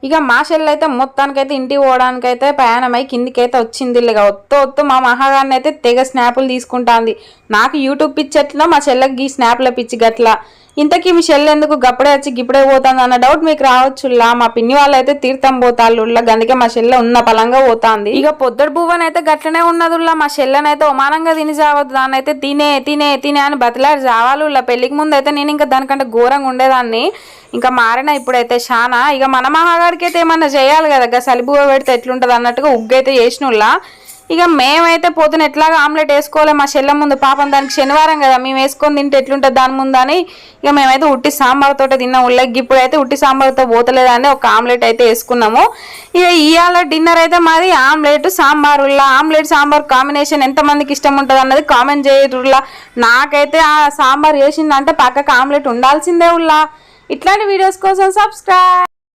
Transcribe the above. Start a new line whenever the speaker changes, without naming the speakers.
ఇక మా చెల్లె మొత్తానికైతే ఇంటికి పోవడానికైతే ప్రయాణమై కిందికైతే వచ్చింది. ఇక వత్తు మా మహాగారిని అయితే తెగ స్నాపులు తీసుకుంటాంది. నాకు యూట్యూబ్ పిచ్చి ఎట్లా మా చెల్లెకి స్నాప్ల పిచ్చి గట్లా. ఇంతకీ మీ చెల్లె ఎందుకు గప్పుడే వచ్చి గిప్పుడే పోతుంది అన్న డౌట్ మీకు రావచ్చులా. మా పిన్ని వాళ్ళు అయితే తీర్థం పోతాళ్ళు, అందుకే మా చెల్లె ఉన్న పలంగా పోతాంది. ఇక పొద్దుడు బువ్వనైతే అయితే గట్లనే ఉన్నదుల్లా. మా చెల్లెనైతే ఒమానంగా తిని చావద్దు, దాన్ని అయితే తినే తినే తినే అని బతిలాడి చావాలుల్లా. పెళ్లికి ముందు అయితే నేను ఇంకా దానికంటే ఘోరంగా ఉండేదాన్ని, ఇంకా మారిన ఇప్పుడైతే చాలా. ఇక మన మహాగాడికి అయితే ఏమన్నా చేయాలి కదా, సలిబువ్వ పెడితే ఎట్లుంటది అన్నట్టుగా ఉగ్గైతే చేసినుల్లా. ఇక మేమైతే పొద్దున ఎట్లాగా ఆమ్లెట్ వేసుకోవాలి మా చెల్లె ముందు, పాపం దానికి శనివారం కదా, మేము వేసుకొని తింటే ఎట్లుంటుంది దాని ముందు అని ఇక మేమైతే ఉట్టి సాంబార్తో తిన్నాం. ఉల్లకి ఇప్పుడైతే ఉట్టి సాంబార్తో పోతలేదని ఒక ఆమ్లెట్ అయితే వేసుకున్నాము. ఇక ఇవాళ డిన్నర్ అయితే మాది omelette sambar. Omelette sambar combination ఎంతమందికి ఇష్టం ఉంటుంది అన్నది కామెంట్ చేయరులా. నాకైతే ఆ సాంబార్ వేసిందంటే పక్కకు ఆమ్లెట్ ఉండాల్సిందే ఉల్లా. ఇట్లాంటి వీడియోస్ కోసం సబ్స్క్రైబ్.